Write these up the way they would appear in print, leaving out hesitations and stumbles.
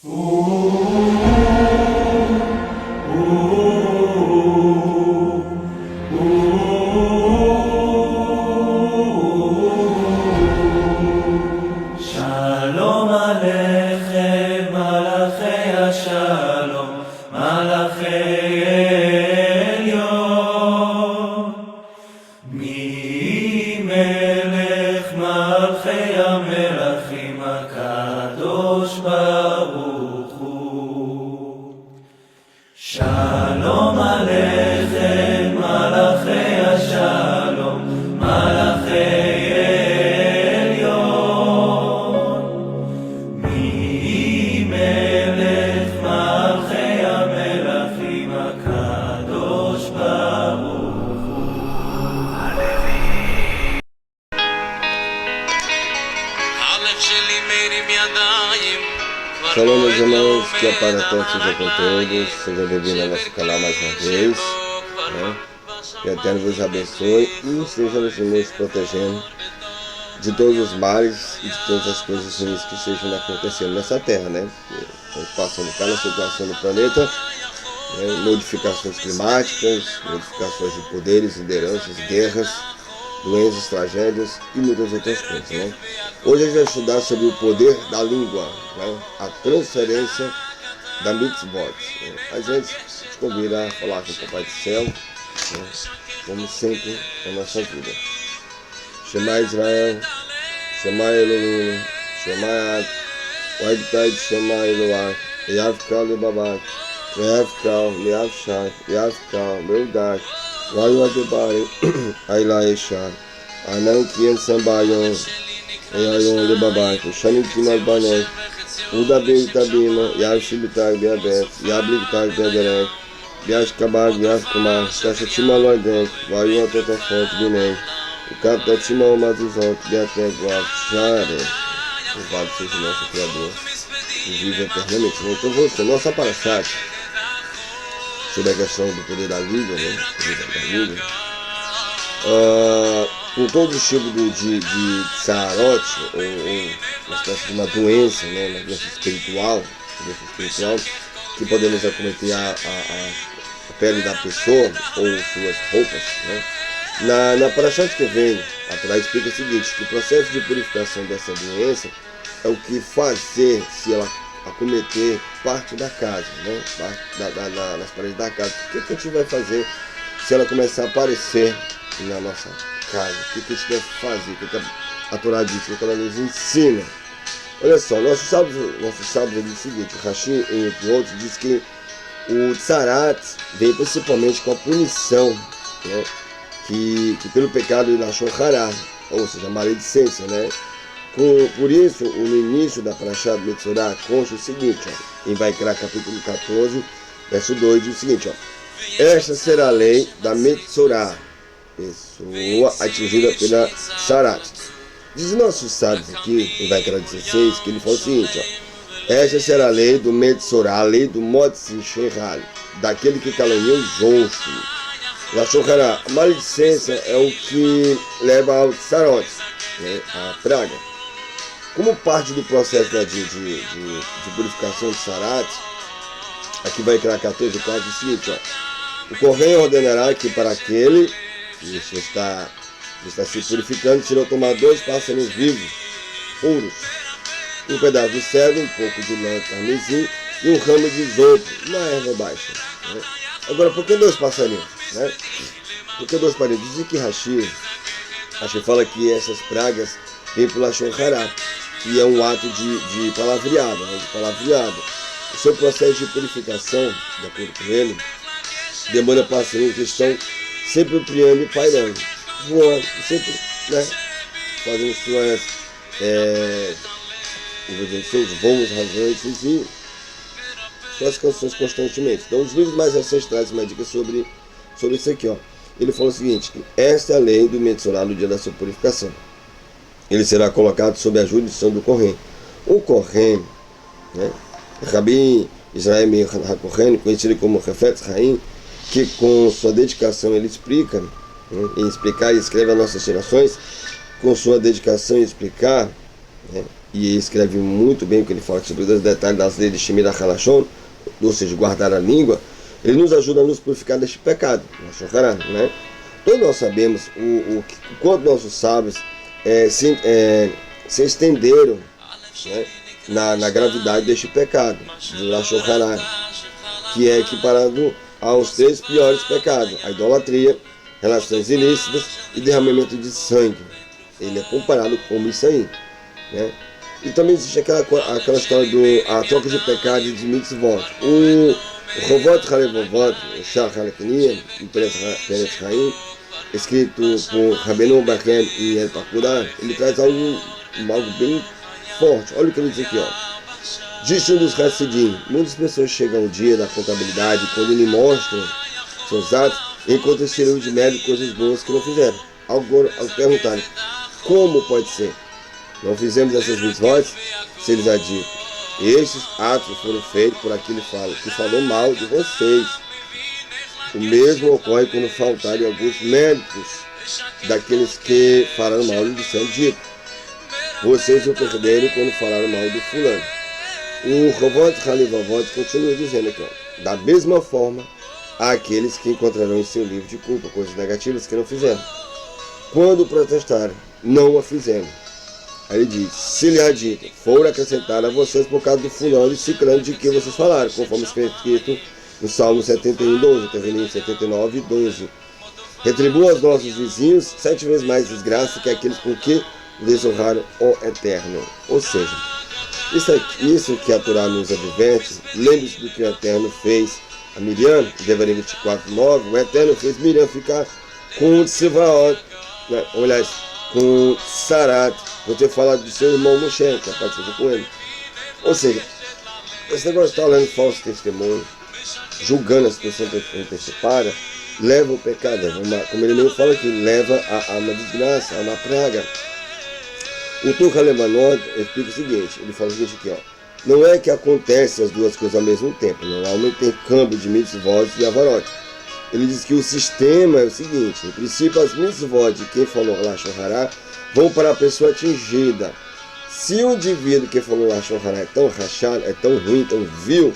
Shalom Aleichem, Malachei HaShalom, Malachei Elyon. Mi Melech Malchei HaMelachim HaKadosh Baruch Hu. Shalom Aleichem, Malachei HaShalom, Malachei Shalom, meus irmãos, que a paz até seja com todos, sejam bem-vindos ao nosso canal mais uma vez, né? Que o Eterno vos abençoe e esteja nos protegendo de todos os males e de todas as coisas ruins que estejam acontecendo nessa terra, né? Estamos passando cada situação do planeta, né? Modificações climáticas, modificações de poderes, lideranças, guerras, doenças, tragédias e muitas outras coisas, né? Hoje a gente vai estudar sobre o poder da língua, né? A transferência da mitzvot, né? Mas antes, te convido a falar com o Papai do Céu, né? Como sempre na nossa vida. Shema Israel, Shema Elohim, Shema Ad, Waitai Shema Eloah, Yavkal Lebabak, Yavkal Leavshai, Yavkal Leudak, Vayu Adebari, Aila Eshar, Anão Kien Sambayon, Eayon Lebabak, Shanim Kimal Banek, Udabim Tabima, Yavshibitag Beabet, Yablibtag Beaberek, Biashkabag Yavkumar, Tashatimaloidek, Vayu Atetafot Guiné, o Captatimão Mazuzot, Beatek Wavshare, louvado seja o nosso Criador, que vive eternamente. Então você, nossa paraxá, sobre a questão do poder da língua, né? Com todo tipo de tsarot, ou uma espécie de uma doença, né? Uma doença espiritual, que podemos acometer a pele da pessoa ou suas roupas, né? Na paraxá que vem, a Torá explica o seguinte, que o processo de purificação dessa doença é o que fazer se ela acometer parte da casa, né? Nas paredes da casa. O que a gente vai fazer se ela começar a aparecer na nossa casa? O que a gente deve fazer? O que a Torá diz? O que ela nos ensina? Olha só, nossos sábios diz o seguinte, o Rashi, entre outros, diz que o tsarat vem principalmente com a punição, né? Que pelo pecado de Lashon Hará, ou seja, a maledicência, né? Por isso, no início da Parashat Metzorah consta o seguinte, ó, em Vaikra capítulo 14, verso 2, diz o seguinte, ó, esta será a lei da Metzorah, pessoa atingida pela Sarat. Diz nossos sábios aqui, em Vaikra 16, que ele falou o seguinte, ó, esta será a lei do Metzorah, a lei do Motzi Sheral, daquele que caluniou os outros. Lashon Hará, a maledicência é o que leva ao Sarot, né, a praga. Como parte do processo, né, de purificação de Sarat, aqui vai criar 14, 4, o seguinte, ó, o Kohen ordenará que para aquele que está se purificando, serão tomar 2 passarinhos vivos, puros, um pedaço de cedro, um pouco de lã carmesim e um ramo de isopo, uma erva baixa, né? Agora, por que 2 passarinhos? Né? Por que 2 passarinhos? Dizem que Rashi fala que essas pragas vêm por Lashon Hará, que é um ato de palavreado, né? O seu processo de purificação, de acordo com ele, demanda passarinhos que estão sempre priando e pairando, voando, sempre, né, fazendo seus voos rasantes e suas canções constantemente. Então os livros mais recentes trazem uma dica sobre isso aqui, ó. Ele falou o seguinte, que esta é a lei do Metzorah no dia da sua purificação. Ele será colocado sob a jurisdição do Kohen. O Kohen, né, Rabi Israel HaKohen, conhecido como Refetz Haim, que com sua dedicação ele explica, né, em explicar e escreve as nossas gerações, com sua dedicação em explicar, né, e ele escreve muito bem o que ele fala sobre os detalhes das leis de Shemira Halashon, ou seja, guardar a língua. Ele nos ajuda a nos purificar deste pecado, né? Todos nós sabemos o quanto nossos sábios se estenderam, né, na gravidade deste pecado, do Lashon Hara, que é equiparado aos 3 piores pecados: a idolatria, relações ilícitas e derramamento de sangue. Ele é comparado com isso aí, né? E também existe aquela história a troca de pecado e de mitzvot. O Rovot Halevovot, o Shach Haleknia, em Peretz Chaim, escrito por Rabbeinu Bachem e El Pakudá, ele traz algo bem forte. Olha o que ele diz aqui, ó. Disse um dos Hassidim: muitas pessoas chegam ao dia da contabilidade quando lhe mostram seus atos e encontram esse de mérito coisas boas que não fizeram. Ao perguntarem: como pode ser? Não fizemos essas mitzvot? Se eles admitem: estes atos foram feitos por aquele que falou mal de vocês. O mesmo ocorre quando faltarem alguns méritos daqueles que falaram mal e disseram dito. Vocês o perderam quando falaram mal do fulano. O Rovot Halevovot continua dizendo aqui, ó: da mesma forma, há aqueles que encontrarão em seu livro de culpa coisas negativas que não fizeram. Quando protestaram, não a fizeram. Aí ele diz: se lhe há dito, foram acrescentar a vocês por causa do fulano e ciclano de que vocês falaram, conforme escrito no Salmo 71, 12, Tevilim 79, 12. Retribua aos nossos vizinhos 7 vezes mais desgraça que aqueles com que desonraram o Eterno. Ou seja, isso que a Torá nos adverte. Lembre-se do que o Eterno fez a Miriam, Devarim 24, 9. O Eterno fez Miriam ficar com Tsevaot, né? Aliás, com Sarat, por ter falado do seu irmão Moshe, que participou com ele. Ou seja, esse negócio de estar olhando falso testemunho, julgando a situação antecipada, leva ao pecado, como ele mesmo fala aqui, leva a uma desgraça, a uma praga. O Tur Halemanot explica o seguinte: ele fala o seguinte aqui, ó: não é que acontecem as duas coisas ao mesmo tempo, não há um intercâmbio de mitzvot e avarot. Ele diz que o sistema é o seguinte: em princípio, as mitzvot de quem falou Lashon Hara vão para a pessoa atingida. Se o indivíduo que falou Lashon Hara é tão rachado, é tão ruim, tão vil,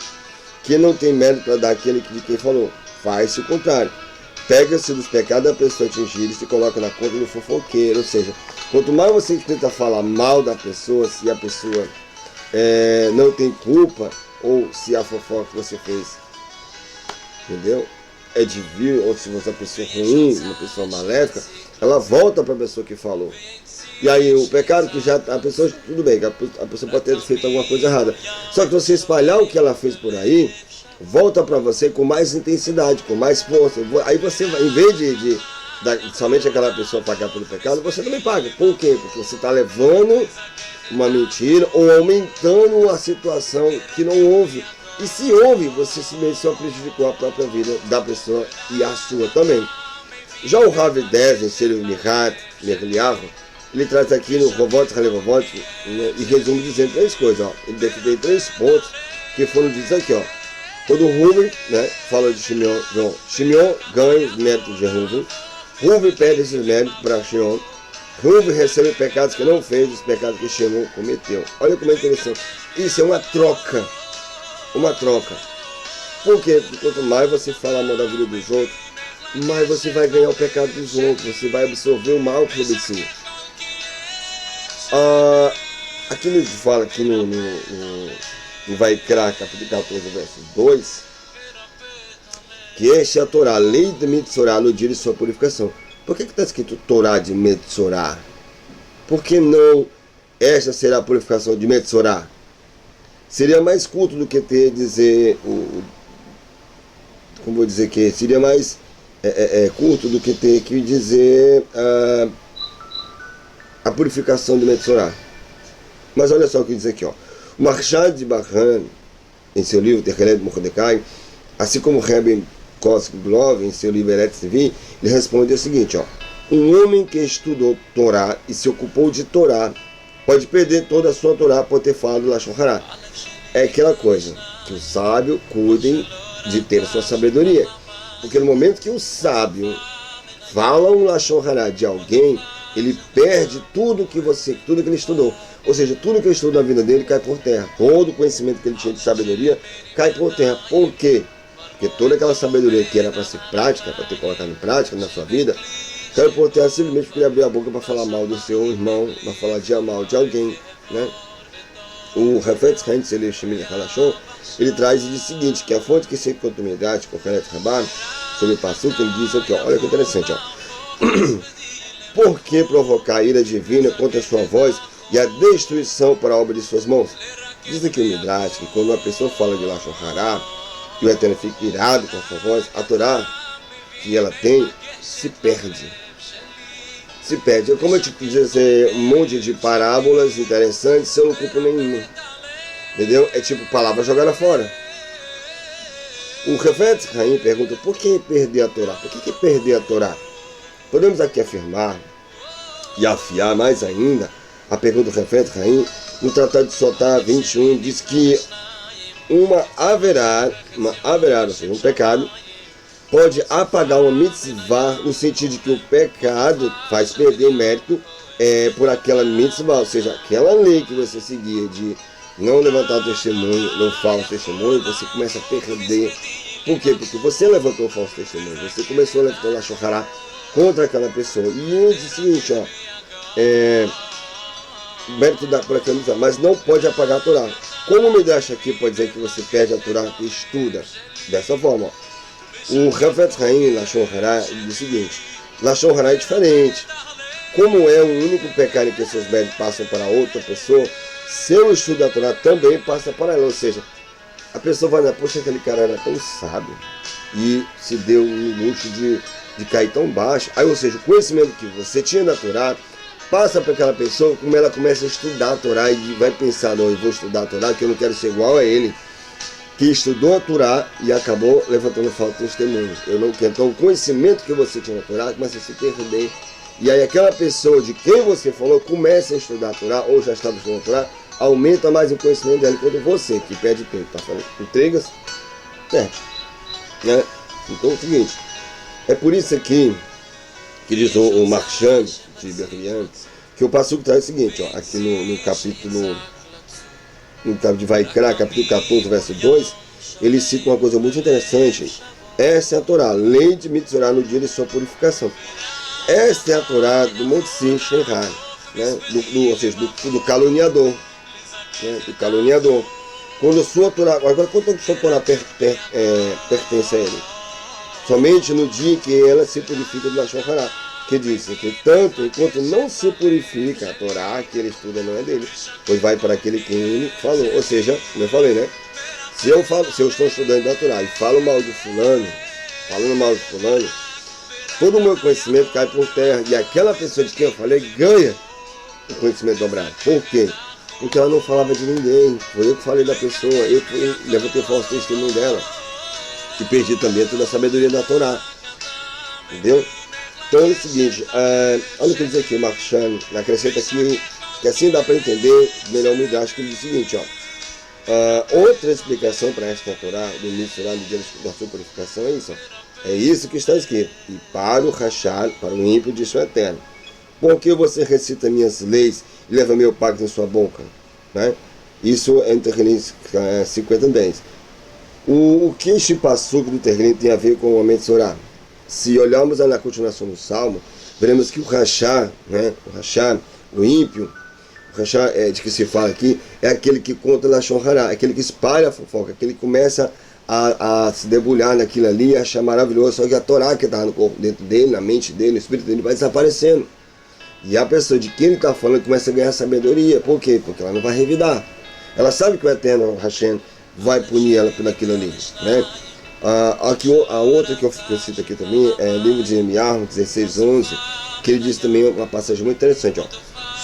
que não tem mérito para dar aquele de quem falou, faz-se o contrário. Pega-se dos pecados da pessoa atingida e se coloca na conta do fofoqueiro. Ou seja, quanto mais você tenta falar mal da pessoa, se a pessoa não tem culpa, ou se a fofoca que você fez, entendeu, é de vil, ou se você é uma pessoa ruim, uma pessoa maléfica, ela volta para a pessoa que falou. E aí o pecado que já a pessoa, tudo bem, a pessoa pode ter feito alguma coisa errada, só que você espalhar o que ela fez por aí, volta para você com mais intensidade, com mais força. Aí você, em vez de somente aquela pessoa pagar pelo pecado, você também paga. Por quê? Porque você está levando uma mentira ou aumentando a situação que não houve. E se houve, você simplesmente só prejudicou a própria vida da pessoa e a sua também. Já o Rav Dez, em Seir Mihat, Merliav, ele traz aqui no Rovot Halevovot, né, e resume dizendo 3 coisas. Ó. Ele definiu 3 pontos que foram ditos aqui, ó. Quando o Ruben, né, fala de Shimeon, Shimeon ganha os méritos de Ruben, Ruben perde esses méritos para Shimeon, Ruben recebe pecados que não fez, os pecados que Shimeon cometeu. Olha como é interessante. Isso é uma troca. Uma troca. Por quê? Porque quanto mais você fala mal da vida dos outros, mais você vai ganhar o pecado dos outros, você vai absorver o mal que obedecer. Aqui nos fala aqui no Vaikra, capítulo 14, verso 2, que este é a Torá, a lei de Metzorá no dia de sua purificação. Por que está escrito Torá de Metzorá? Por que não esta será a purificação de Metzorá? Seria mais curto do que ter dizer como vou dizer que seria mais curto do que ter que dizer a purificação de Metzorá. Mas olha só o que diz aqui, ó. O Marshad de Bahan, em seu livro Techelet Mordecai, assim como o Rebbe Kosk Blov, em seu livro Eretz Nevi, ele responde o seguinte, ó: um homem que estudou Torá e se ocupou de Torá pode perder toda a sua Torá por ter falado Lashon Hara. É aquela coisa, que o sábio cuidem de ter a sua sabedoria. Porque no momento que o sábio fala um Lashon Hara de alguém, ele perde tudo que ele estudou. Ou seja, tudo que ele estudou na vida dele cai por terra. Todo o conhecimento que ele tinha de sabedoria cai por terra. Por quê? Porque toda aquela sabedoria que era para ser prática, para ter colocado em prática na sua vida, cai por terra simplesmente porque ele abriu a boca para falar mal do seu irmão, para falar de mal de alguém, né? O Hafetz Haim Shemini Halashon, ele traz e diz o seguinte, que a fonte que se encontra no Midrash, com o Kenneth Rabar, sobre o Passuca, ele diz aqui, ó, olha que interessante, ó. Por que provocar a ira divina contra a sua voz e a destruição para a obra de suas mãos? Diz aqui o Midrash que quando uma pessoa fala de Lashon Hará, e o Eterno fica irado com a sua voz, a Torá que ela tem se perde. Se perde. É como eu te dizer um monte de parábolas interessantes sem não cumpro nenhuma. Entendeu? É tipo palavra jogada fora. O Hafetz Haim pergunta, por que perder a Torá? Por que perder a Torá? Podemos aqui afirmar e afiar mais ainda a pergunta do Hafetz Haim no Tratado de Sotá 21, diz que haverá, ou seja, um pecado pode apagar uma mitzvah no sentido de que o pecado faz perder o mérito por aquela mitzvah, ou seja, aquela lei que você seguia de não levantar o testemunho, não falso testemunho, você começa a perder. Por quê? Porque você levantou o falso testemunho, você começou a levantar o Lashon Hará contra aquela pessoa. E ele diz o seguinte, ó, mérito por aquela mitzvah, mas não pode apagar a Torá. Como o Midrash aqui pode dizer que você perde a Torá e estuda? Dessa forma, ó. O Hafetz Haim, Lashon Hará, diz o seguinte, Lashon Hará é diferente. Como é o único pecado em que seus méritos passam para outra pessoa, seu estudo da Torá também passa para ela. Ou seja, a pessoa vai dizer, poxa, aquele cara era tão sábio e se deu o luxo de cair tão baixo. Aí, ou seja, o conhecimento que você tinha da Torá passa para aquela pessoa, como ela começa a estudar a Torá e vai pensar, não, eu vou estudar a Torá, que eu não quero ser igual a ele, que estudou a Torá e acabou levantando falta de testemunho. Eu não quero. Então, o conhecimento que você tinha na Torá começa a se perder. E aí, aquela pessoa de quem você falou começa a estudar a Torá, ou já estava estudando a Torá, aumenta mais o conhecimento dela, enquanto você, que perde tempo, está falando entregas, perde. Né? Então, é o seguinte, é por isso aqui que diz o Marchand de Berlian, que o Passuco traz o seguinte, ó, aqui no capítulo, no livro de Vaikra, capítulo 14, verso 2, ele cita uma coisa muito interessante. Essa é a Torá, lei de Mitzorah no dia de sua purificação. Esta é a Torá do Monte Sinai, né? Ou seja, do caluniador. Né? Do caluniador. Quando a sua Torá, agora quanto a sua Torá pertence a ele? Somente no dia em que ela se purifica do Lashon Hará. Que diz que tanto enquanto não se purifica a Torá, que ele estuda não é dele, pois vai para aquele que ele falou. Ou seja, como eu falei, né? Se eu estou estudando da Torá e falo mal de fulano, todo o meu conhecimento cai por terra. E aquela pessoa de quem eu falei ganha o conhecimento dobrado. Por quê? Porque ela não falava de ninguém. Foi eu que falei da pessoa, eu que levantei falso testemunho dela. E perdi também toda a sabedoria da Torá. Entendeu? Então é o seguinte, olha o que diz aqui o Marchand, acrescenta aqui, que assim dá para entender melhor o Midrash, que ele diz o seguinte, ó. Outra explicação para esta Torá, do Mitzorah, do dia da sua purificação, é isso, ó. É isso que está escrito. E para o Rachar, para o ímpio, diz o Eterno. Por que você recita minhas leis e leva meu pacto em sua boca? Né? Isso é em Tehillim 50:10. O que este passuco do Tehillim tem a ver com o Mitzorah? Se olharmos na continuação do Salmo, veremos que o Rachá, né? O ímpio, o Rachá de que se fala aqui, é aquele que conta Lashon Hará, aquele que espalha a fofoca, aquele que começa a se debulhar naquilo ali, a achar maravilhoso, só que a Torá que está no corpo dentro dele, na mente dele, no espírito dele, vai desaparecendo. E a pessoa de quem ele está falando começa a ganhar sabedoria. Por quê? Porque ela não vai revidar. Ela sabe que o Eterno, Hashem, vai punir ela por aquilo ali, né? A outra que eu cito aqui também é o livro de Emiarro 16:11, que ele diz também uma passagem muito interessante, ó.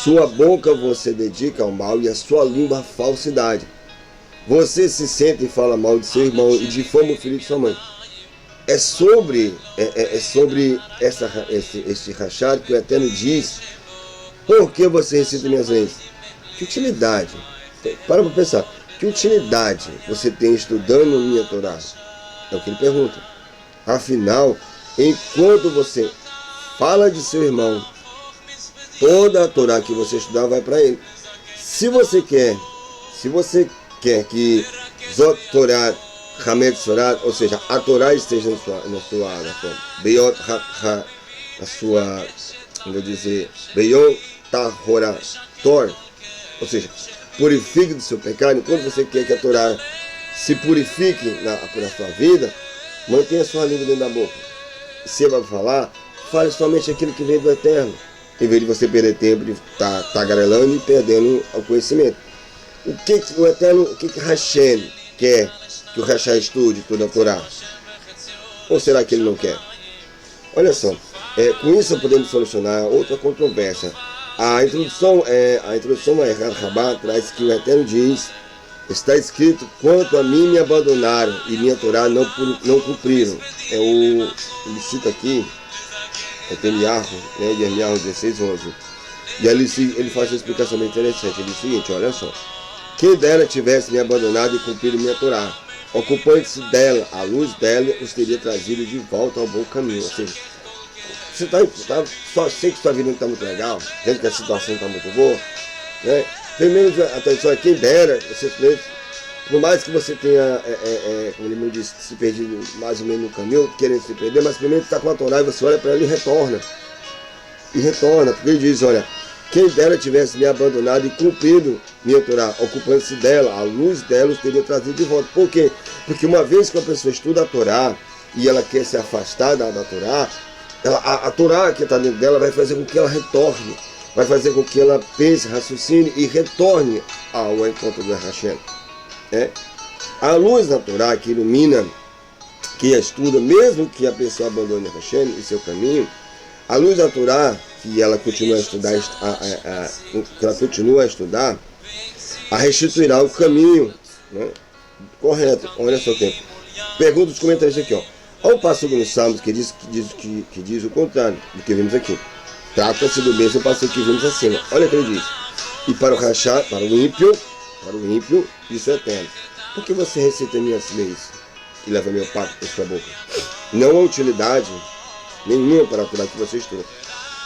Sua boca você dedica ao mal e a sua língua à falsidade. Você se senta e fala mal de seu irmão e difama o filho de sua mãe. É sobre este rachar que o Eterno diz, por que você recita minhas leis? Que utilidade? Para pensar, que utilidade você tem estudando minha Torá? É o que ele pergunta. Afinal, enquanto você fala de seu irmão, toda a Torá que você estudar vai para ele. Se você quer que Zot Torah Hamed Sorat, ou seja, a Torá esteja na sua Beyot a sua, como eu dizer, Beyot Tahorator, ou seja, purifique do seu pecado. Quando você quer que a Torá se purifique na sua vida, mantenha a sua língua dentro da boca. Você vai falar, fale somente aquilo que vem do Eterno, em vez de você perder tempo de estar tagarelando e perdendo o conhecimento. O que Hashem quer que o Rachá estude toda a Torá? Ou será que ele não quer? Olha só, com isso podemos solucionar outra controvérsia. A introdução a Rabá traz que o Eterno diz: está escrito, quanto a mim me abandonaram e minha Torá não cumpriram. Ele cita aqui, Yermiyahu 16:11. E ele faz uma explicação bem interessante. Ele diz o seguinte, olha só: quem dera tivesse me abandonado e cumprido minha Torá, ocupando-se dela, a luz dela os teria trazido de volta ao bom caminho. Ou seja, você só sei que sua vida não está muito legal, vendo que a situação está muito boa, né? Primeiro, atenção, quem dera, por mais que você tenha, como ele me disse, se perdido mais ou menos no caminho, querendo se perder, mas primeiro está com a Torá e você olha para ela e retorna. Porque ele diz, olha, quem dera tivesse me abandonado e cumprido minha Torá, ocupando-se dela, a luz dela os teria trazido de volta. Por quê? Porque uma vez que a pessoa estuda a Torá e ela quer se afastar da Torá, a Torá que está dentro dela vai fazer com que ela retorne, vai fazer com que ela pense, raciocine e retorne ao encontro do Hashem. A luz da Torá que ilumina, que a estuda, mesmo que a pessoa abandone o Hashem e seu caminho, a luz da Torá que ela continua a estudar, a restituirá o caminho, né, correto. Olha só o tempo. Pergunta dos comentaristas aqui, ó. Olha o passo no Salmos que diz o contrário do que vimos aqui. Trata-se do mesmo passo que vimos acima. Olha o que ele diz. E para o rachá, para o ímpio, isso é eterno. Por que você recita minhas leis e leva meu pacto para sua boca? Não há utilidade nenhuma para a Torá que você estuda.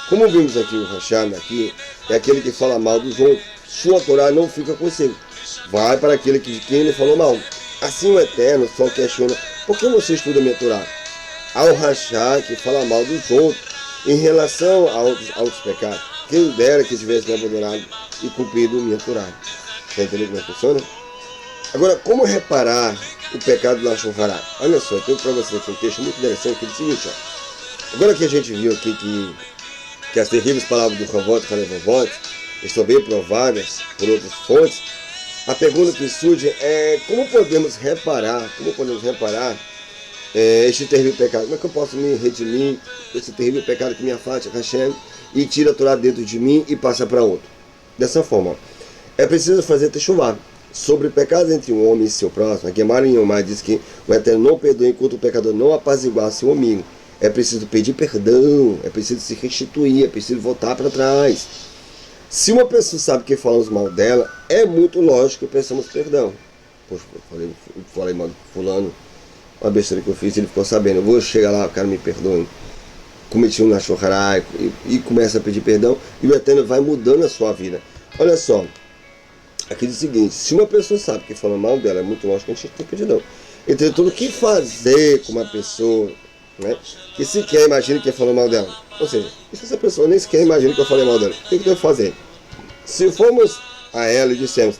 Como vimos aqui, o rachá aqui é aquele que fala mal dos outros. Sua Torá não fica consigo. Vai para aquele de quem ele falou mal. Assim o Eterno só questiona: por que você estuda minha Torá? Ao rachá que fala mal dos outros em relação a outros pecados. Quem dera que tivesse me abandonado e cumprido minha Torá. Está entendendo como é que funciona? Agora, como reparar o pecado do Lashon Hará? Olha só, eu tenho para você aqui um texto muito interessante que diz o seguinte, ó. Agora que a gente viu aqui que as terríveis palavras do Havot, Halevavot, estão bem provadas por outras fontes, a pergunta que surge é: como podemos reparar este terrível pecado? Como é que eu posso me redimir desse terrível pecado que me afasta Hashem e tira a Torá dentro de mim e passa para outro? Dessa forma, é preciso fazer techuvá sobre pecados entre um homem e seu próximo. A Gemara em Yomá diz que o Eterno não perdoa enquanto o pecador não apaziguar seu amigo. É preciso pedir perdão, é preciso se restituir, é preciso voltar para trás. Se uma pessoa sabe que falamos mal dela, é muito lógico que peçamos perdão. Poxa, eu falei mal de fulano, uma besteira que eu fiz, ele ficou sabendo. Eu vou chegar lá, o cara me perdoe, cometi um Lashon Hará e começa a pedir perdão, e o Eterno vai mudando a sua vida. Olha só, aqui diz o seguinte: se uma pessoa sabe que falou mal dela, é muito lógico que a gente tem que pedir perdão. Entretanto, o que fazer com uma pessoa, né, que sequer imagina que falou mal dela? Ou seja, se essa pessoa nem sequer imagina que eu falei mal dela, o que eu devo fazer? Se formos a ela e dissemos: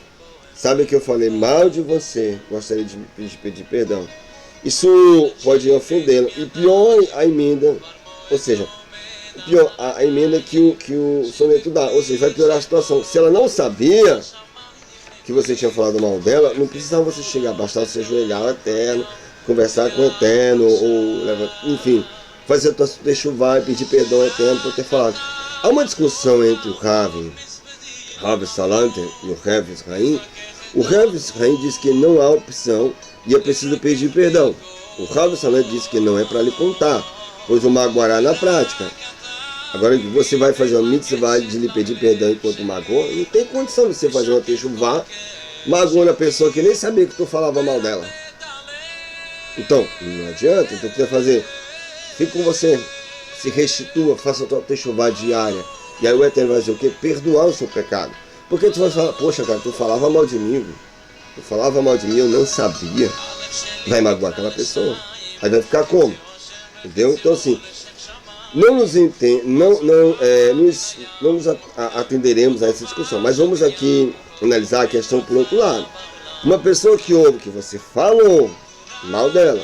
sabe que eu falei mal de você, gostaria de pedir perdão, isso pode ofendê-lo. E pior a emenda, ou seja, pior a emenda que o soneto dá, ou seja, vai piorar a situação. Se ela não sabia que você tinha falado mal dela, não precisava você chegar, bastava você ajoelhar ao Eterno, conversar com o Eterno, ou enfim, fazer a techuvá e pedir perdão ao Eterno por ter falado. Há uma discussão entre o Rav Salanter e o Rav Israim. O Rav Israim diz que não há opção e é preciso pedir perdão. O Rav Salanter diz que não é para lhe contar, pois o magoará na prática. Agora, você vai fazer uma mitzvah de lhe pedir perdão enquanto magoa, não tem condição de você fazer uma techuvá magoando a pessoa que nem sabia que tu falava mal dela. Então, não adianta. Então, o que você vai fazer? Fique com você, se restitua, faça a tua techuvá diária. E aí o Eterno vai dizer o quê? Perdoar o seu pecado. Porque tu vai falar, poxa cara, tu falava mal de mim, eu não sabia. Vai magoar aquela pessoa. Aí vai ficar como? Entendeu? Então assim, não nos atenderemos a essa discussão, mas vamos aqui analisar a questão por outro lado. Uma pessoa que ouve que você falou mal dela,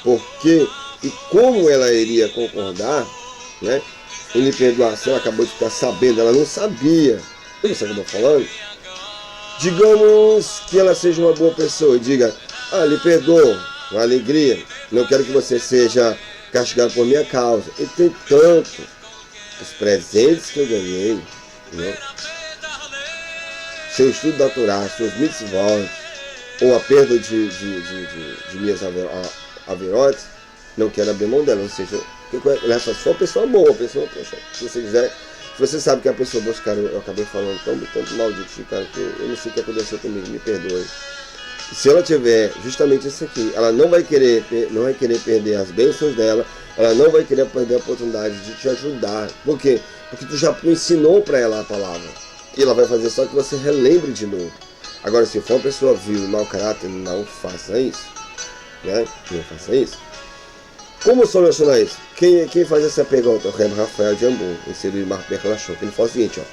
porque e como ela iria concordar, né, em lhe perdoar, se ela acabou de ficar sabendo, ela não sabia, o que você acabou falando. Digamos que ela seja uma boa pessoa e diga, lhe perdoo, uma alegria, não quero que você seja castigado por minha causa. E tem tanto os presentes que eu ganhei, né? Seu estudo da Torá, seus mitzvot, ou a perda de minhas averotes, não quero abrir mão dela. Ou seja, ela é só uma pessoa boa, pessoa, poxa, se você quiser, se você sabe que a pessoa boa, cara, eu acabei falando tanto mal de ti, cara, que eu não sei o que aconteceu comigo, me perdoe. Se ela tiver justamente isso aqui, ela não vai querer perder as bênçãos dela, ela não vai querer perder a oportunidade de te ajudar. Por quê? Porque tu já ensinou para ela a palavra. E ela vai fazer só que você relembre de novo. Agora, se for uma pessoa vil e mau caráter, não faça isso. Né? Não faça isso. Como solucionar isso? Quem faz essa pergunta? O Reb Rafael de Hamburgo, inserido em Marco Bercolachon. Ele fala o seguinte, ó.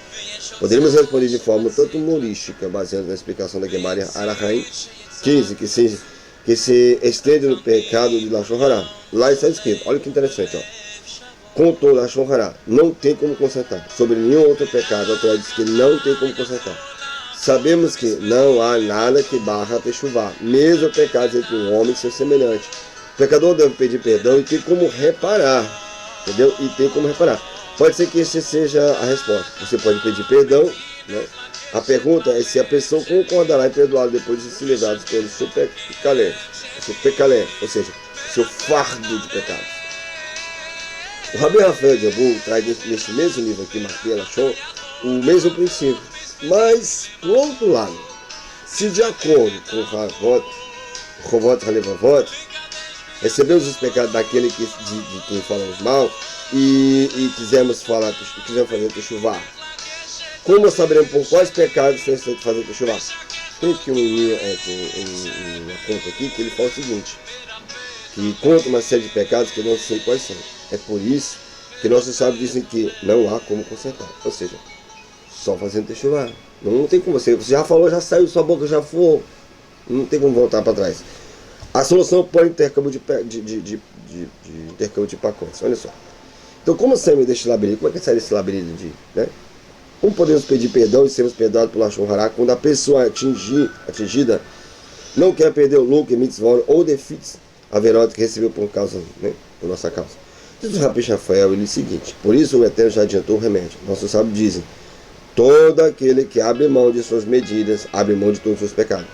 Poderíamos responder de forma tanto humorística, baseada na explicação da Gemara Arahaim 15, que se estende no pecado de Lashon Hará. Lá está escrito, olha que interessante, ó. Contou Lashon Hará, não tem como consertar. Sobre nenhum outro pecado, a Torá diz que não tem como consertar. Sabemos que não há nada que barra a techuvá, mesmo pecados entre um homem e seu semelhante. O pecador deve pedir perdão e tem como reparar, entendeu? E tem como reparar. Pode ser que essa seja a resposta. Você pode pedir perdão, né? A pergunta é se a pessoa concordará em perdoá-lo depois de se livrar pelo seu pecalé, ou seja, seu fardo de pecados. O Rabi Rafael de Hamburgo traz neste mesmo livro aqui, Marco Bercolachon, o mesmo princípio. Mas, por outro lado, se de acordo com o Rovot Halevavot, recebemos os pecados daquele de quem falamos mal e quisermos fazer techuvá, como saberemos por quais pecados fazer techuvá? Tem aqui uma conta aqui que ele fala o seguinte, que conta uma série de pecados que eu não sei quais são. É por isso que nossos sábios dizem que não há como consertar. Ou seja, só fazendo techuvá. Não tem como você já falou, já saiu, sua boca já foi. Não tem como voltar para trás. A solução pode intercâmbio de pacotes. Olha só. Então, como saímos deste labirinto? Como é que sai desse labirinto né? Como podemos pedir perdão e sermos perdoados por Lashon Hará quando a pessoa atingida não quer perder o lucro, mitzvot ou defeitos averotes que recebeu por causa, né, por nossa causa? Diz o Rabi Rafael, ele diz o seguinte: por isso o Eterno já adiantou o remédio. Nossos sábios dizem: todo aquele que abre mão de suas medidas, abre mão de todos os seus pecados.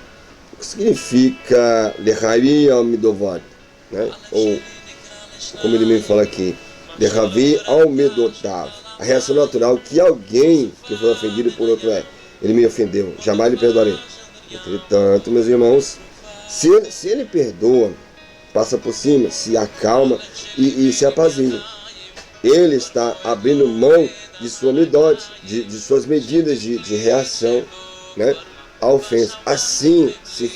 O que significa Lechavi al Midovot, né? Ou, como ele me fala aqui, Lechavi al Midotav. A reação natural que alguém que foi ofendido por outro ele me ofendeu, jamais lhe perdoarei. Entretanto, meus irmãos, se ele perdoa, passa por cima, se acalma e se apazigua, ele está abrindo mão de sua midot, de suas medidas de reação, né, à ofensa. Assim, se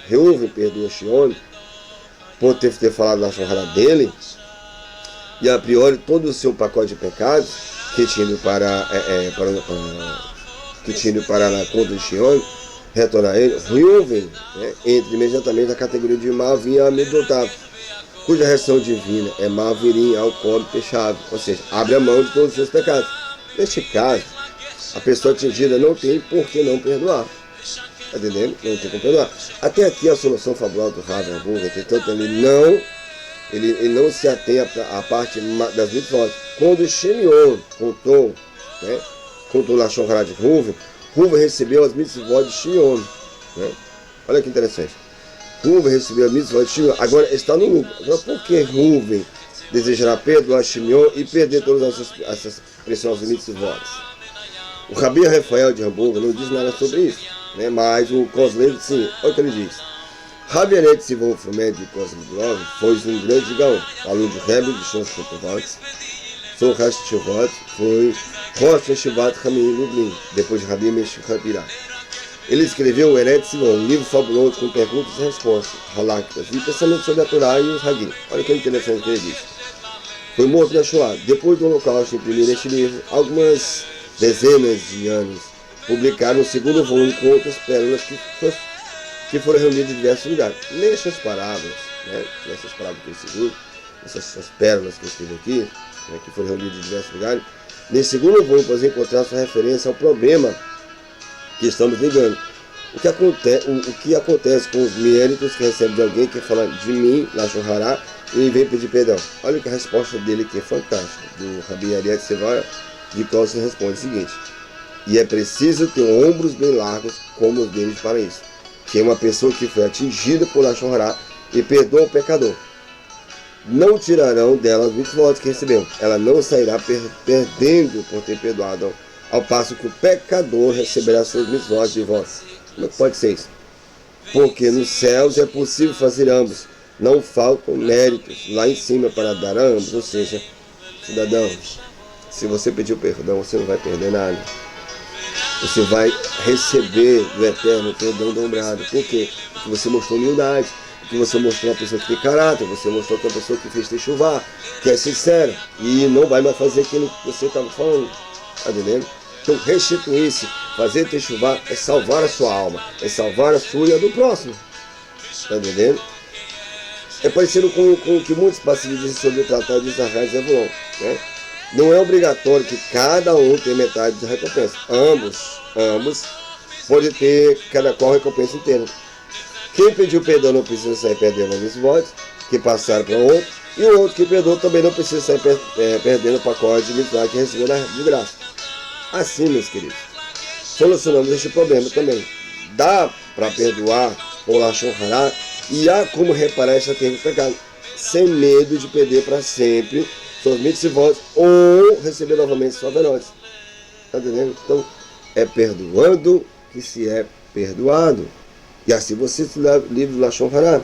Reuven perdoa Shion por ter falado na chorrada dele, e a priori todo o seu pacote de pecados que tinha ido para a conta de Shion, retornar a ele, Reuven, né, entra imediatamente na categoria de Mavim Amidotado, cuja reação divina é Mavirim alcoólico fechado, ou seja, abre a mão de todos os seus pecados. Neste caso, a pessoa atingida não tem por que não perdoar. Está entendendo? Não tem como perdoar. Até aqui a solução fabulosa do Rabi Hamburgo, entretanto, ele não se atém à parte das mitzvot. Quando Shimeon contou Lashon Hará de Reuven recebeu as mitzvot de Shion, né? Olha que interessante. Reuven recebeu as mitzvot de Shion, agora está no lucro. Agora, por que Reuven desejará perdoar Shimeon e perder todas essas preciosas mitzvot? O Rabi Rafael de Hamburgo não diz nada sobre isso, né? Mas o Kosler, sim, olha o que ele diz. Rabi Eret Sivon Fumed de Kosler foi um grande gaon, aluno de Rebbe de Shon Shopovat. Sou Rashtivot, foi Rosh Yeshivat Hamim Lublin, depois de Rabi Meshi Rabirá. Ele escreveu o Eretz Silon, um livro fabuloso com perguntas e respostas, halakhitas e pensamentos sobre a Torá e os Hagim. Olha que interessante que ele diz. Foi morto na Shoah. Depois do Holocausto, imprimiram este livro. Algumas dezenas de anos publicaram o segundo volume com outras pérolas que foram reunidas em diversos lugares. Nessas parábolas, nessas parábolas que ele segura, essas pérolas que eu escrevi aqui, que foram reunidas em diversos lugares, nesse segundo volume podemos encontrar sua referência ao problema que estamos ligando. O que acontece com os méritos que recebe de alguém que fala de mim, Lashon Hará, e vem pedir perdão. Olha que a resposta dele que é fantástica, do Rabi Ariel Tsevaya, de qual se responde o seguinte: e é preciso ter ombros bem largos como os deles para isso, que é uma pessoa que foi atingida por Lashon Hará e perdoa o pecador. Não tirarão dela os mitzvot que recebeu. Ela não sairá perdendo por ter perdoado, ao passo que o pecador receberá seus mitzvot de vós. Como é que pode ser isso? Porque nos céus é possível fazer ambos. Não faltam méritos lá em cima para dar a ambos. Ou seja, cidadãos, se você pedir perdão, você não vai perder nada. Você vai receber do Eterno perdão dobrado. Por quê? Porque você mostrou humildade. Porque você mostrou uma pessoa que tem caráter. Você mostrou que é uma pessoa que fez techuvá, que é sincera. E não vai mais fazer aquilo que você estava falando. Está entendendo? Então, restituir-se, fazer techuvá é salvar a sua alma. É salvar a sua e a do próximo. Está entendendo? É parecido com o que muitos passivos dizem sobre o tratado de Zahar e Zebulon, né? Não é obrigatório que cada um tenha metade da recompensa. Ambos podem ter cada qual recompensa inteira. Quem pediu perdão não precisa sair perdendo os mitzvot que passaram para o outro, e o outro que perdoou também não precisa sair perdendo o pacote de mitzvot que recebeu de graça. Assim, meus queridos, solucionamos este problema também. Dá para perdoar o Lashon Hará e há como reparar esse termo de pecado, sem medo de perder para sempre suas mitzvot ou receber novamente suas velotes. Está entendendo? Então, é perdoando que se é perdoado. E assim você se livra do Lashon Hará,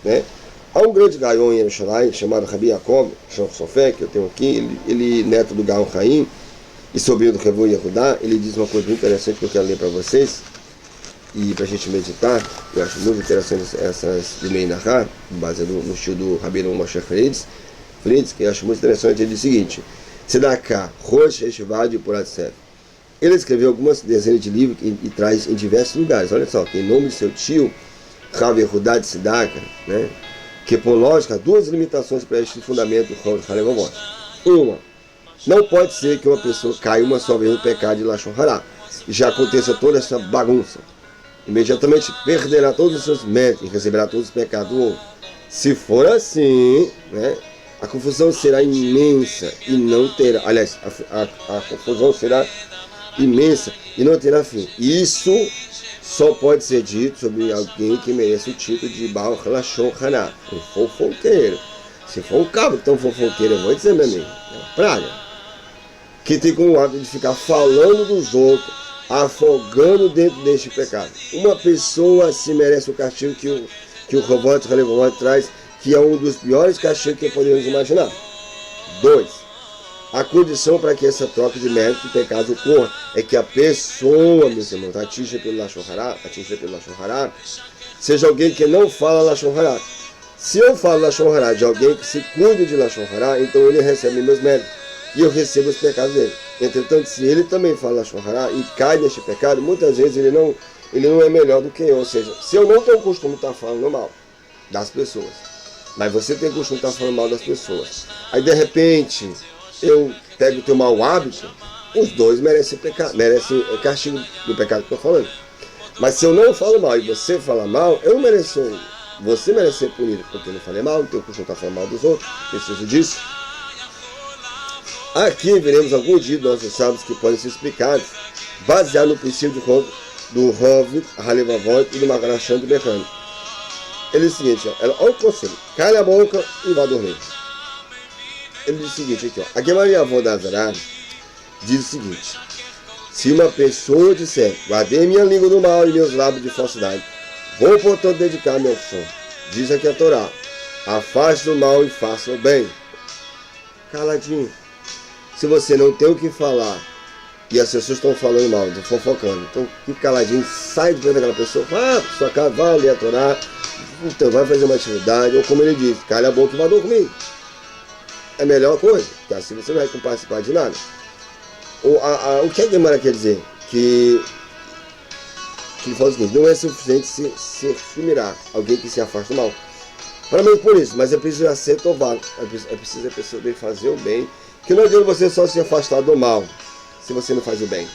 né? Há um grande Gaon em Yerushalayim chamado Rabi Yaakov Sofé, que eu tenho aqui, ele neto do Gaon Haim e sobrinho do Revu Yehudá. Ele diz uma coisa muito interessante que eu quero ler para vocês e para a gente meditar. Eu acho muito interessante essas de Mei Nahar, baseado no estilo do Rabino Moshe Fritz, que eu acho muito interessante. Ele diz o seguinte: Tzedakah, Rosh Yeshivad e Porat Sefer. Ele escreveu algumas dezenas de livros e traz em diversos lugares. Olha só, em nome de seu tio, Rav Yehudá de Tzedakah, né? Que por lógica, duas limitações para este fundamento do Halevavot. Uma, não pode ser que uma pessoa caia uma só vez no pecado de Lashon Hará e já aconteça toda essa bagunça. Imediatamente perderá todos os seus méritos e receberá todos os pecados do outro. Se for assim, né, a confusão será imensa e não terá, aliás, a confusão será imensa e não terá fim. Isso só pode ser dito sobre alguém que merece o título de Baal Lashon Hará, um fofoqueiro. Se for um cabo tão fofoqueiro, eu vou dizer, meu amigo, é uma praga, que tem como hábito de ficar falando dos outros, afogando dentro deste pecado. Uma pessoa assim merece o castigo que o Ravot traz, que é um dos piores castigos que podemos imaginar. 2. A condição para que essa troca de mérito e pecado ocorra é que a pessoa, meus irmãos, atinja pelo Lashon Hará, seja alguém que não fala Lashon Hará. Se eu falo Lashon Hará de alguém que se cuida de Lashon Hará, então ele recebe meus méritos e eu recebo os pecados dele. Entretanto, se ele também fala Lashon Hará e cai neste pecado, muitas vezes ele não é melhor do que eu. Ou seja, se eu não tenho o costume de estar falando mal das pessoas, mas você tem o costume de estar falando mal das pessoas, aí de repente eu pego o teu mau hábito, os dois merecem castigo do pecado que eu estou falando. Mas se eu não falo mal e você fala mal, você merece ser punido, porque eu não falei mal, então eu costumo estar falando mal dos outros, preciso disso. Aqui veremos alguns dias dos nossos sábios que podem ser explicados, baseado no princípio do Rav Halevavot e do Magaracham do Berrano. Ele diz o seguinte, olha o conselho: cale a boca e vá dormir. Ele diz o seguinte aqui, ó. A Gemaria Avó da Azará diz o seguinte: se uma pessoa disser, guardei minha língua do mal e meus lábios de falsidade, vou portanto dedicar-me ao som. Diz aqui a Torá: afaste do mal e faça o bem. Caladinho. Se você não tem o que falar e as pessoas estão falando mal, estão fofocando. Então fica caladinho, sai de perto daquela pessoa, sua casa, vai ler a Torá, então vai fazer uma atividade, ou como ele diz, calha a boca e vai dormir. É a melhor coisa, porque assim você não vai participar de nada. O que a Gemara quer dizer? Que ele fala o seguinte, não é suficiente se mirar alguém que se afasta do mal. Para mim por isso, mas é preciso ser tovado, é preciso a pessoa dele fazer o bem, que não adianta você só se afastar do mal, se você não faz o bem.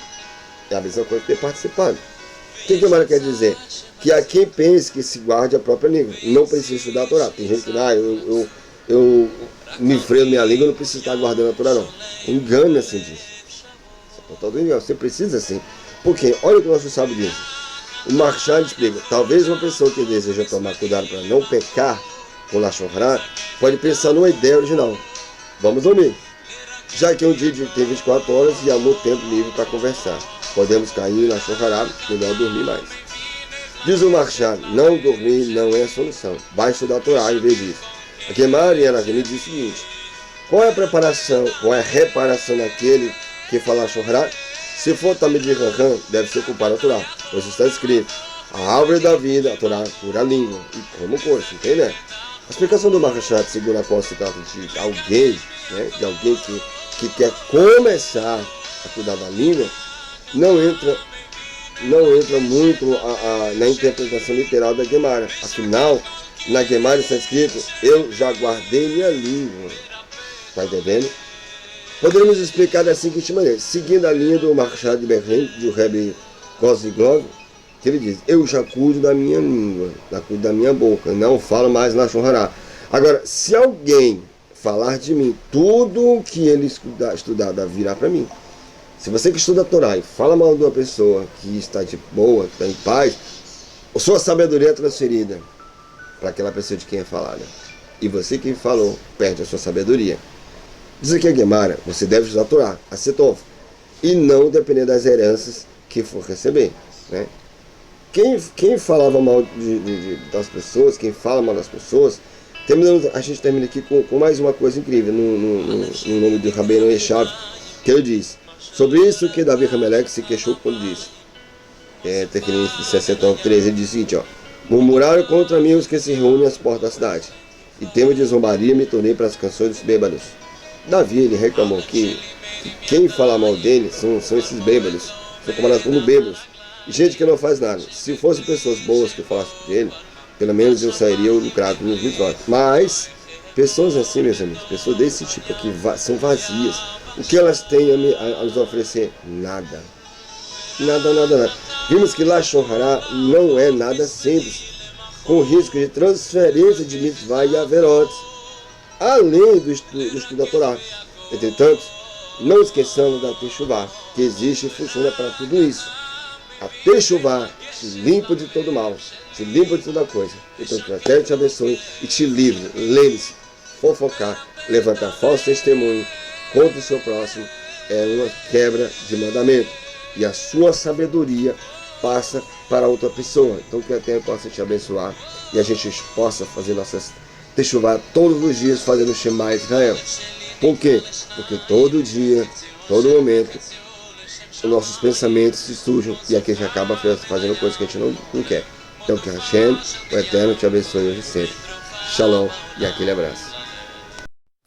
É a mesma coisa que ter participado. O que a Gemara quer dizer? Que há quem pense que se guarde a própria língua, não precisa estudar a Torá. Tem gente que eu me freio minha língua, eu não preciso estar guardando a Torá não. Engana-se disso. Você precisa sim. Porque, olha o que o nosso sábio diz. O Marchand explica, talvez uma pessoa que deseja tomar cuidado para não pecar com Lashon Hara, pode pensar numa ideia original. Vamos dormir. Já que um dia tem 24 horas e há muito tempo livre para conversar. Podemos cair na Lashon Hara, melhor dormir mais. Diz o Marchand, não dormir não é a solução. Vai estudar a Torá em vez disso. A Gemara e a Anavim diz o seguinte, qual é a preparação, qual é a reparação daquele que fala Lashon Hara? Se for também de Ranhan, deve ser culpado a Torá, pois está escrito, a árvore da vida, a Torá, pura língua, e como coxa, entende? A explicação do Marchand, segundo a qual se trata de alguém, né, de alguém que quer começar a cuidar da língua, não entra muito na interpretação literal da Gemara. Afinal, na Gemara está escrito, eu já guardei minha língua. Está entendendo? Poderíamos explicar da seguinte maneira, seguindo a linha do Marchand de Berlin, do Rebbe Kozliglov, que ele diz, eu já cuido da minha língua, cuido da minha boca, não falo mais Lashon Hara. Agora, se alguém falar de mim, tudo o que ele estudar virá para mim. Se você que estuda a Torá e fala mal de uma pessoa que está de boa, que está em paz, a sua sabedoria é transferida para aquela pessoa de quem é falada. E você que falou, perde a sua sabedoria. Diz aqui a Gemara, você deve estudar a Torá, a Setov, e não depender das heranças que for receber. Né? Quem falava mal das pessoas, quem fala mal das pessoas, a gente termina aqui com mais uma coisa incrível, no nome do Rabbeinu Yeshav, que ele diz, sobre isso que Davi Hamelech se queixou quando disse, Tequilim 69:13, ele diz o seguinte, ó, murmuraram contra mim os que se reúnem às portas da cidade, e tema de zombaria me tornei para as canções dos bêbados. Davi, ele reclamou que quem fala mal dele são esses bêbados, são comparados como bêbados, e gente que não faz nada. Se fossem pessoas boas que falassem dele, pelo menos eu sairia lucrado nos 20 horas. Mas, pessoas assim, meus amigos, pessoas desse tipo aqui, são vazias. O que elas têm a nos oferecer? Nada. Nada. Vimos que Lashon Hara não é nada simples, com risco de transferência de mitzvah e averot, além do estudo da Torá. Entretanto, não esqueçamos da Teshuvah, que existe e funciona para tudo isso. A Teshuvah te limpa de todo mal, te limpa de toda coisa. Então que o Eterno te abençoe e te livre. Lembre-se, fofocar, levantar falso testemunho contra o seu próximo é uma quebra de mandamento. E a sua sabedoria passa para outra pessoa. Então que o Eterno possa te abençoar e a gente possa fazer nossas Teshuvah todos os dias, fazendo Shema Israel. Por quê? Porque todo dia, todo momento, os nossos pensamentos se sujam e aqui a gente acaba fazendo coisas que a gente não quer. Então que Hashem, o Eterno, te abençoe hoje e sempre. Shalom e aquele abraço.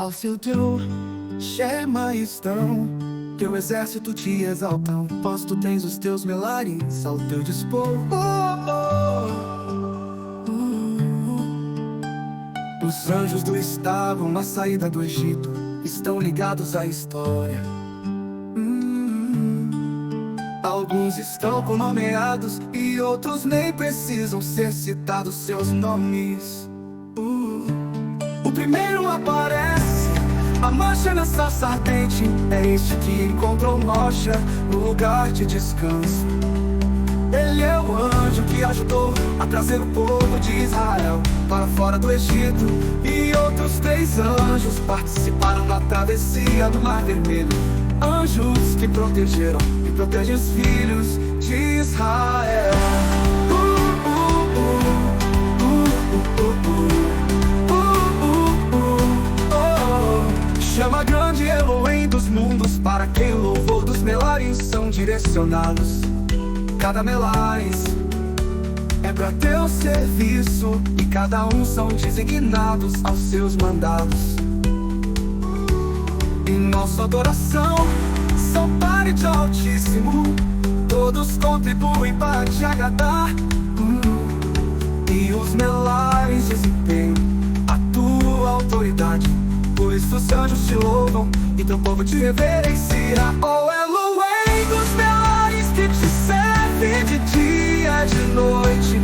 Ao seu teu Shema estão, teu exército te exaltam, posto tens os teus melares ao teu dispor. Os anjos do estavam na saída do Egito, estão ligados à história. Alguns estão nomeados e outros nem precisam ser citados seus nomes. O primeiro aparece, a mancha na sarça ardente, é este que encontrou Moshe no lugar de descanso. Ele é o anjo que ajudou a trazer o povo de Israel para fora do Egito. E outros 3 anjos participaram da travessia do Mar Vermelho. Anjos que protegeram e protegem os filhos de Israel. Chama grande Elohim dos mundos, para quem o louvor dos melares são selecionados. Cada melais é pra teu serviço, e cada um são designados aos seus mandados. E nossa adoração são Pai de Altíssimo, todos contribuem para te agradar. E os melais desempenham a tua autoridade, por isso os anjos te louvam e teu povo te reverencia. Oh, Elohim dos melais que te serve de dia e de noite,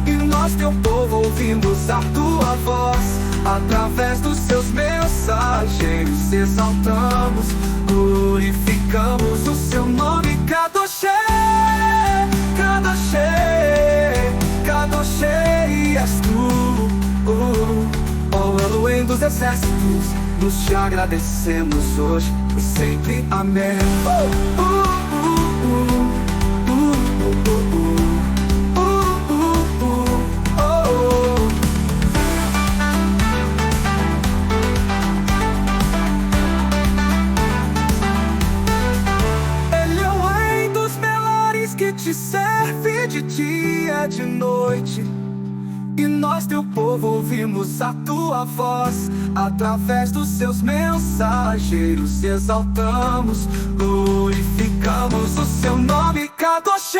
e nós teu povo ouvimos a tua voz. Através dos seus mensageiros exaltamos, glorificamos o seu nome. Kadosh, Kadosh, Kadosh és tu. Oh, Elohim dos exércitos, nos te agradecemos hoje e sempre. Amém. Que te serve de dia e de noite, e nós teu povo ouvimos a tua voz. Através dos seus mensageiros exaltamos, glorificamos o seu nome. Kadosh,